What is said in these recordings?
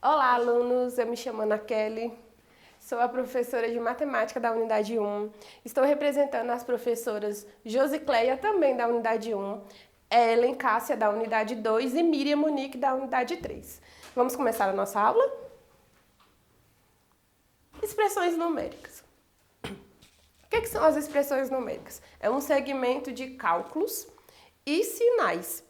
Olá, alunos! Eu me chamo Ana Kelly, sou a professora de matemática da unidade 1. Estou representando as professoras Josicléia, também da unidade 1, Ellen Cássia, da unidade 2 e Miriam Monique, da unidade 3. Vamos começar a nossa aula? Expressões numéricas. O que são as expressões numéricas? É um segmento de cálculos e sinais.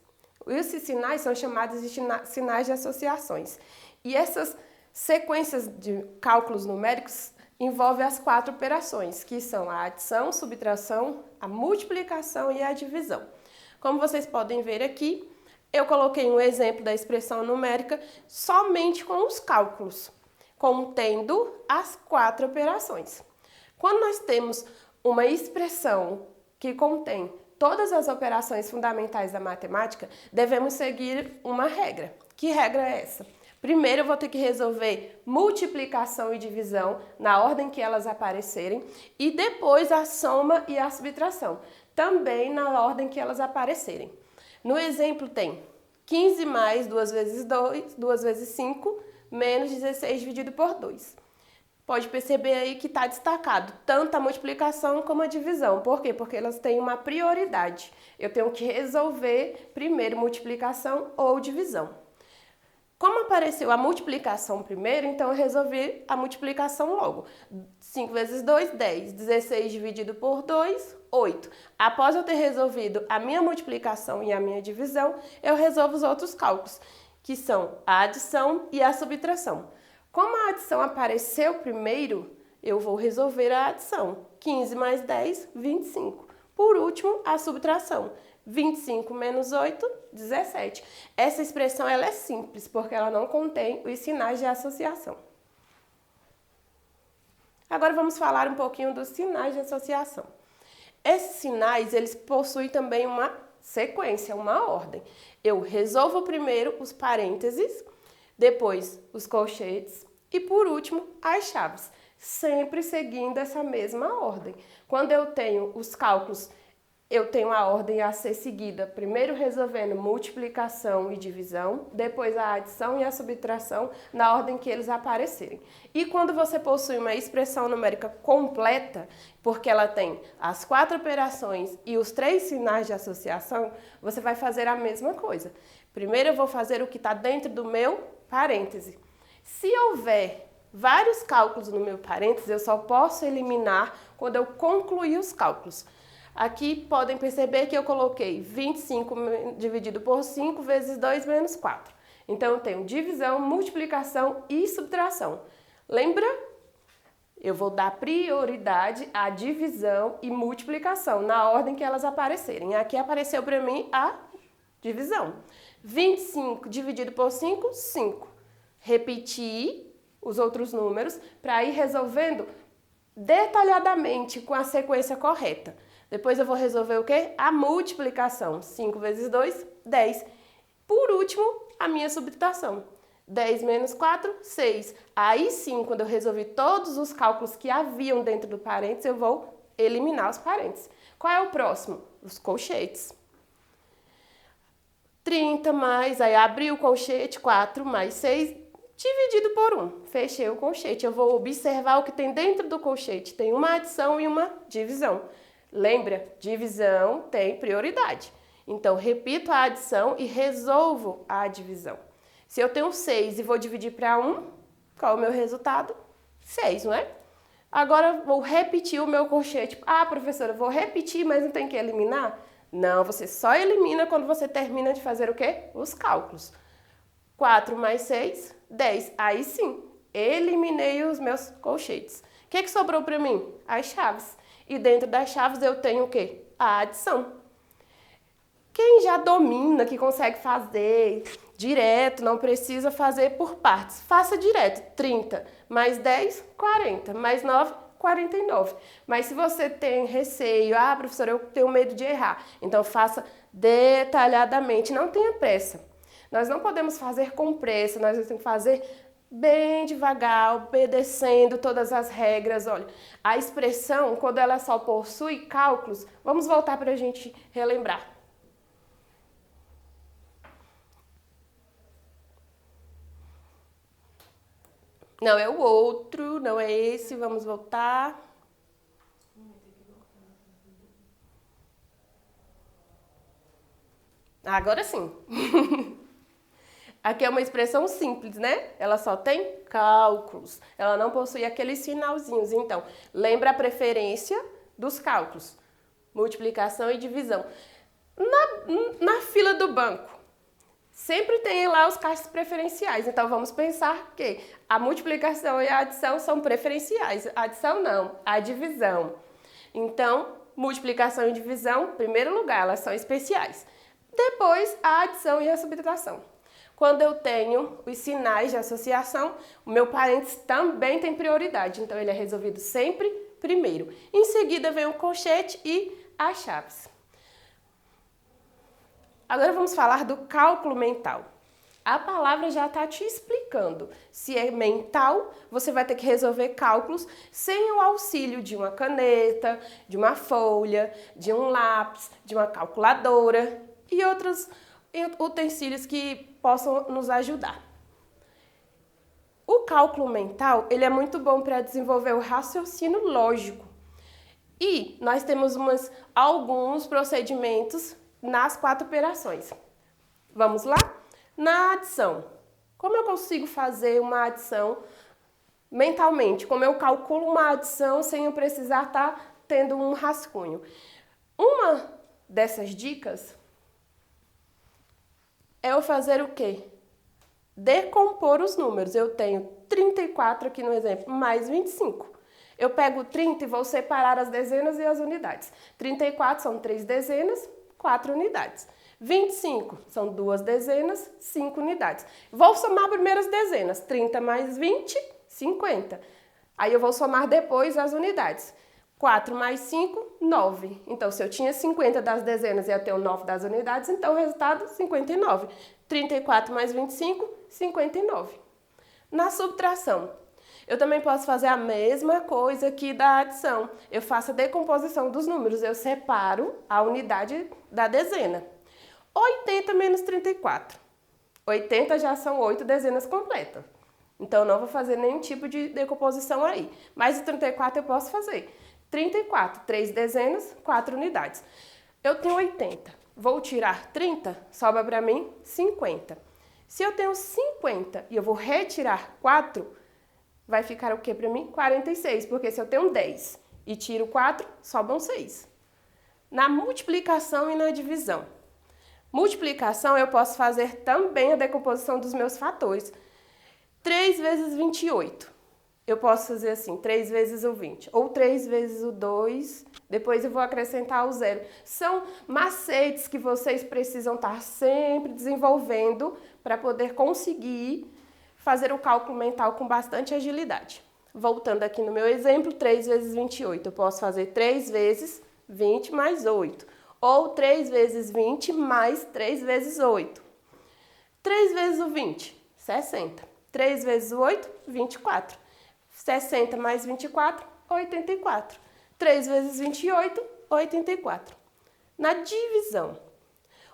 Esses sinais são chamados de sinais de associações. E essas sequências de cálculos numéricos envolvem as 4 operações, que são a adição, subtração, a multiplicação e a divisão. Como vocês podem ver aqui, eu coloquei um exemplo da expressão numérica somente com os cálculos, contendo as 4 operações. Quando nós temos uma expressão que contém todas as operações fundamentais da matemática, devemos seguir uma regra. Que regra é essa? Primeiro eu vou ter que resolver multiplicação e divisão na ordem que elas aparecerem e depois a soma e a subtração, também na ordem que elas aparecerem. No exemplo tem 15 mais 2 vezes 2, 2 vezes 5, menos 16 dividido por 2. Pode perceber aí que está destacado tanto a multiplicação como a divisão. Por quê? Porque elas têm uma prioridade. Eu tenho que resolver primeiro multiplicação ou divisão. Como apareceu a multiplicação primeiro, então eu resolvi a multiplicação logo. 5 vezes 2, 10. 16 dividido por 2, 8. Após eu ter resolvido a minha multiplicação e a minha divisão, eu resolvo os outros cálculos, que são a adição e a subtração. Como a adição apareceu primeiro, eu vou resolver a adição. 15 mais 10, 25. Por último, a subtração. 25 menos 8, 17. Essa expressão ela é simples, porque ela não contém os sinais de associação. Agora vamos falar um pouquinho dos sinais de associação. Esses sinais, eles possuem também uma sequência, uma ordem. Eu resolvo primeiro os parênteses, depois os colchetes e, por último, as chaves, sempre seguindo essa mesma ordem. Quando eu tenho os cálculos, eu tenho a ordem a ser seguida, primeiro resolvendo multiplicação e divisão, depois a adição e a subtração na ordem que eles aparecerem. E quando você possui uma expressão numérica completa, porque ela tem as 4 operações e os 3 sinais de associação, você vai fazer a mesma coisa. Primeiro eu vou fazer o que está dentro do meu parêntese. Se houver vários cálculos no meu parêntese, eu só posso eliminar quando eu concluir os cálculos. Aqui podem perceber que eu coloquei 25 dividido por 5 vezes 2 menos 4. Então eu tenho divisão, multiplicação e subtração. Lembra? Eu vou dar prioridade à divisão e multiplicação na ordem que elas aparecerem. Aqui apareceu para mim a divisão. 25 dividido por 5, 5. Repetir os outros números para ir resolvendo detalhadamente com a sequência correta. Depois eu vou resolver o quê? A multiplicação. 5 vezes 2, 10. Por último, a minha subtração. 10 menos 4, 6. Aí sim, quando eu resolvi todos os cálculos que haviam dentro do parênteses, eu vou eliminar os parênteses. Qual é o próximo? Os colchetes. 30 mais, aí abri o colchete, 4 mais 6, dividido por 1. Fechei o colchete. Eu vou observar o que tem dentro do colchete. Tem uma adição e uma divisão. Lembra? Divisão tem prioridade. Então, repito a adição e resolvo a divisão. Se eu tenho 6 e vou dividir para 1, qual é o meu resultado? 6, não é? Agora, vou repetir o meu colchete. Ah, professora, vou repetir, mas não tem que eliminar? Não, você só elimina quando você termina de fazer o quê? Os cálculos. 4 mais 6, 10. Aí sim, eliminei os meus colchetes. O que sobrou para mim? As chaves. E dentro das chaves eu tenho o quê? A adição. Quem já domina, que consegue fazer direto, não precisa fazer por partes. Faça direto. 30 mais 10, 40. Mais 9, 49. Mas se você tem receio, ah, professora, eu tenho medo de errar. Então faça detalhadamente, não tenha pressa. Nós não podemos fazer com pressa, nós temos que fazer bem devagar, obedecendo todas as regras. Olha, a expressão, quando ela só possui cálculos, vamos voltar para a gente relembrar. Não, é o outro, não é esse. Vamos voltar. Agora sim. Aqui é uma expressão simples, né? Ela só tem cálculos. Ela não possui aqueles sinalzinhos. Então, lembra a preferência dos cálculos. Multiplicação e divisão. Na fila do banco, sempre tem lá os caixas preferenciais. Então, vamos pensar que a multiplicação e a adição são preferenciais. A adição não, a divisão. Então, multiplicação e divisão, em primeiro lugar, elas são especiais. Depois, a adição e a subtração. Quando eu tenho os sinais de associação, o meu parênteses também tem prioridade. Então, ele é resolvido sempre primeiro. Em seguida, vem o colchete e as chaves. Agora vamos falar do cálculo mental. A palavra já está te explicando. Se é mental, você vai ter que resolver cálculos sem o auxílio de uma caneta, de uma folha, de um lápis, de uma calculadora e outros utensílios que possam nos ajudar. O cálculo mental, ele é muito bom para desenvolver o raciocínio lógico. E nós temos alguns procedimentos nas 4 operações. Vamos lá? Na adição. Como eu consigo fazer uma adição mentalmente? Como eu calculo uma adição sem eu precisar estar tendo um rascunho? Uma dessas dicas é eu fazer o quê? Decompor os números. Eu tenho 34 aqui no exemplo, mais 25. Eu pego 30 e vou separar as dezenas e as unidades. 34 são 3 dezenas, 4 unidades. 25 são 2 dezenas, 5 unidades. Vou somar primeiro as dezenas. 30 mais 20, 50. Aí eu vou somar depois as unidades. 4 mais 5, 9. Então, se eu tinha 50 das dezenas e eu tenho 9 das unidades, então o resultado, 59. 34 mais 25, 59. Na subtração, eu também posso fazer a mesma coisa que da adição. Eu faço a decomposição dos números. Eu separo a unidade da dezena. 80 menos 34. 80 já são 8 dezenas completas. Então, eu não vou fazer nenhum tipo de decomposição aí. Mas o 34 eu posso fazer. 34, 3 dezenas, 4 unidades. Eu tenho 80. Vou tirar 30, sobra para mim 50. Se eu tenho 50 e eu vou retirar 4, vai ficar o que para mim? 46, porque se eu tenho 10 e tiro 4, sobram 6. Na multiplicação e na divisão. Multiplicação, eu posso fazer também a decomposição dos meus fatores. 3 vezes 28. Eu posso fazer assim, 3 vezes o 20, ou 3 vezes o 2, depois eu vou acrescentar o 0. São macetes que vocês precisam estar sempre desenvolvendo para poder conseguir fazer o cálculo mental com bastante agilidade. Voltando aqui no meu exemplo, 3 vezes 28, eu posso fazer 3 vezes 20 mais 8, ou 3 vezes 20 mais 3 vezes 8. 3 vezes o 20, 60. 3 vezes o 8, 24. 60 mais 24, 84. 3 vezes 28, 84. Na divisão,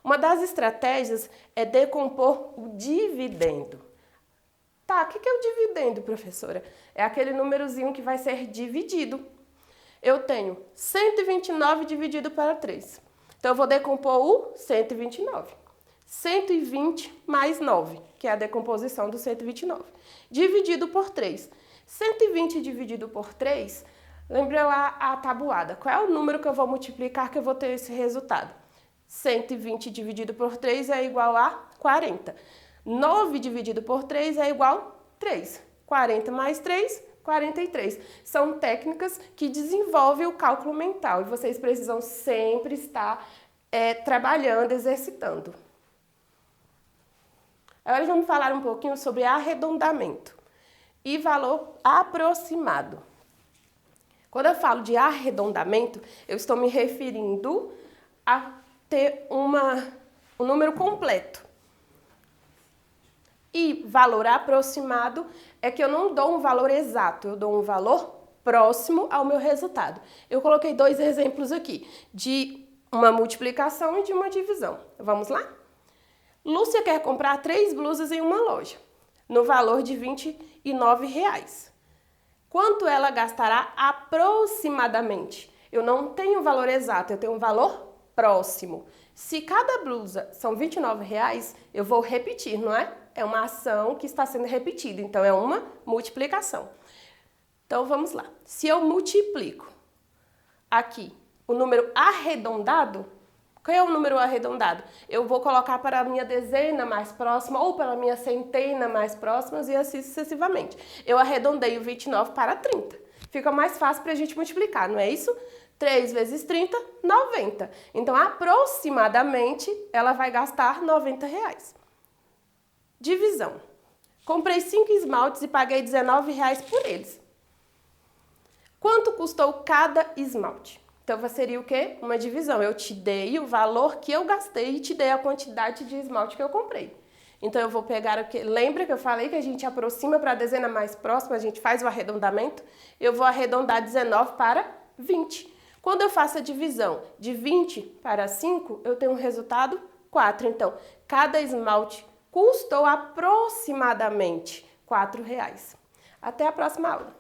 uma das estratégias é decompor o dividendo. Tá, o que é o dividendo, professora? É aquele númerozinho que vai ser dividido. Eu tenho 129 dividido para 3. Então, eu vou decompor o 129. 120 mais 9, que é a decomposição do 129. Dividido por 3. 120 dividido por 3, lembra lá a tabuada. Qual é o número que eu vou multiplicar que eu vou ter esse resultado? 120 dividido por 3 é igual a 40. 9 dividido por 3 é igual a 3. 40 mais 3, 43. São técnicas que desenvolvem o cálculo mental e vocês precisam sempre estar trabalhando, exercitando. Agora vamos falar um pouquinho sobre arredondamento e valor aproximado. Quando eu falo de arredondamento, eu estou me referindo a ter um número completo. E valor aproximado é que eu não dou um valor exato, eu dou um valor próximo ao meu resultado. Eu coloquei 2 exemplos aqui, de uma multiplicação e de uma divisão. Vamos lá? Lúcia quer comprar 3 blusas em uma loja. no valor de R$ 29. Quanto ela gastará aproximadamente? Eu não tenho um valor exato, eu tenho um valor próximo. Se cada blusa são R$ 29, eu vou repetir, não é? É uma ação que está sendo repetida, então é uma multiplicação. Então vamos lá. Se eu multiplico aqui o número arredondado, qual é o número arredondado? Eu vou colocar para a minha dezena mais próxima ou para a minha centena mais próximas e assim sucessivamente. Eu arredondei o 29 para 30. Fica mais fácil para a gente multiplicar, não é isso? 3 vezes 30, 90. Então, aproximadamente, ela vai gastar R$ 90. Divisão. Comprei 5 esmaltes e paguei R$ 19 por eles. Quanto custou cada esmalte? Então, seria o quê? Uma divisão. Eu te dei o valor que eu gastei e te dei a quantidade de esmalte que eu comprei. Então, eu vou pegar o que... Lembra que eu falei que a gente aproxima para a dezena mais próxima, a gente faz o arredondamento? Eu vou arredondar 19 para 20. Quando eu faço a divisão de 20 para 5, eu tenho um resultado 4. Então, cada esmalte custou aproximadamente R$ 4. Até a próxima aula.